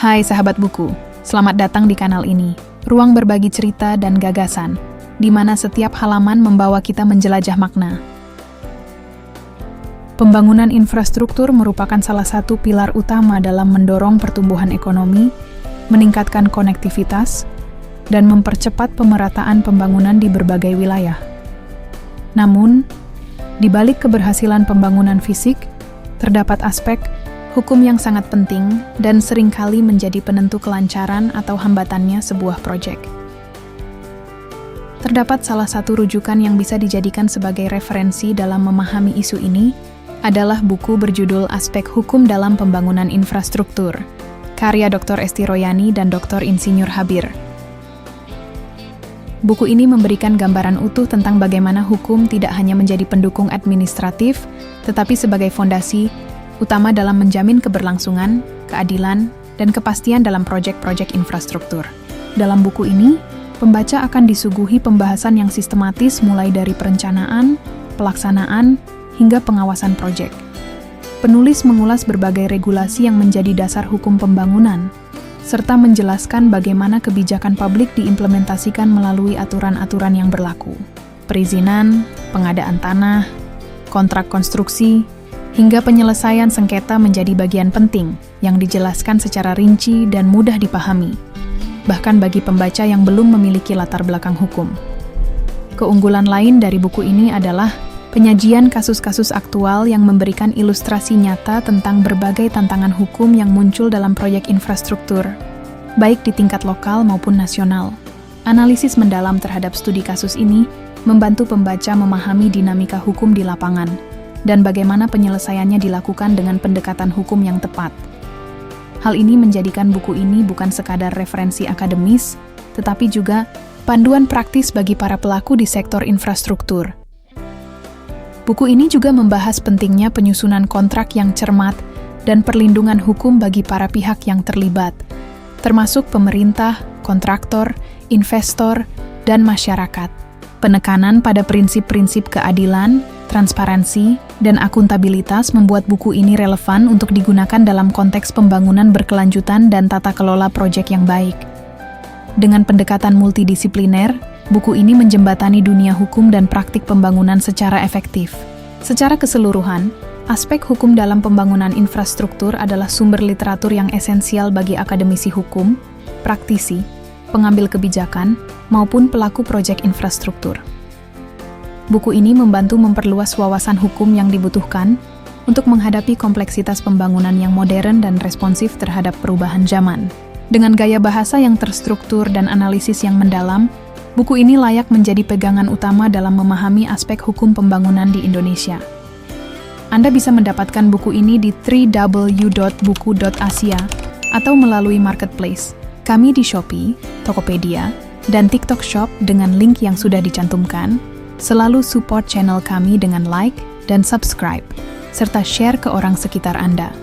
Hai sahabat buku, selamat datang di kanal ini, ruang berbagi cerita dan gagasan, di mana setiap halaman membawa kita menjelajah makna. Pembangunan infrastruktur merupakan salah satu pilar utama dalam mendorong pertumbuhan ekonomi, meningkatkan konektivitas, dan mempercepat pemerataan pembangunan di berbagai wilayah. Namun, di balik keberhasilan pembangunan fisik, terdapat aspek hukum yang sangat penting dan seringkali menjadi penentu kelancaran atau hambatannya sebuah proyek. Terdapat salah satu rujukan yang bisa dijadikan sebagai referensi dalam memahami isu ini adalah buku berjudul Aspek Hukum dalam Pembangunan Infrastruktur, karya Dr. Esti Royani dan Dr. Insinyur Habir. Buku ini memberikan gambaran utuh tentang bagaimana hukum tidak hanya menjadi pendukung administratif, tetapi sebagai fondasi utama dalam menjamin keberlangsungan, keadilan, dan kepastian dalam proyek-proyek infrastruktur. Dalam buku ini, pembaca akan disuguhi pembahasan yang sistematis mulai dari perencanaan, pelaksanaan, hingga pengawasan proyek. Penulis mengulas berbagai regulasi yang menjadi dasar hukum pembangunan, serta menjelaskan bagaimana kebijakan publik diimplementasikan melalui aturan-aturan yang berlaku. Perizinan, pengadaan tanah, kontrak konstruksi, hingga penyelesaian sengketa menjadi bagian penting yang dijelaskan secara rinci dan mudah dipahami, bahkan bagi pembaca yang belum memiliki latar belakang hukum. Keunggulan lain dari buku ini adalah penyajian kasus-kasus aktual yang memberikan ilustrasi nyata tentang berbagai tantangan hukum yang muncul dalam proyek infrastruktur, baik di tingkat lokal maupun nasional. Analisis mendalam terhadap studi kasus ini membantu pembaca memahami dinamika hukum di lapangan dan bagaimana penyelesaiannya dilakukan dengan pendekatan hukum yang tepat. Hal ini menjadikan buku ini bukan sekadar referensi akademis, tetapi juga panduan praktis bagi para pelaku di sektor infrastruktur. Buku ini juga membahas pentingnya penyusunan kontrak yang cermat dan perlindungan hukum bagi para pihak yang terlibat, termasuk pemerintah, kontraktor, investor, dan masyarakat. Penekanan pada prinsip-prinsip keadilan, transparansi, dan akuntabilitas membuat buku ini relevan untuk digunakan dalam konteks pembangunan berkelanjutan dan tata kelola proyek yang baik. Dengan pendekatan multidisipliner, buku ini menjembatani dunia hukum dan praktik pembangunan secara efektif. Secara keseluruhan, aspek hukum dalam pembangunan infrastruktur adalah sumber literatur yang esensial bagi akademisi hukum, praktisi, pengambil kebijakan, maupun pelaku proyek infrastruktur. Buku ini membantu memperluas wawasan hukum yang dibutuhkan untuk menghadapi kompleksitas pembangunan yang modern dan responsif terhadap perubahan zaman. Dengan gaya bahasa yang terstruktur dan analisis yang mendalam, buku ini layak menjadi pegangan utama dalam memahami aspek hukum pembangunan di Indonesia. Anda bisa mendapatkan buku ini di www.buku.asia atau melalui marketplace. Kami di Shopee, Tokopedia, dan TikTok Shop dengan link yang sudah dicantumkan. Selalu support channel kami dengan like dan subscribe, serta share ke orang sekitar Anda.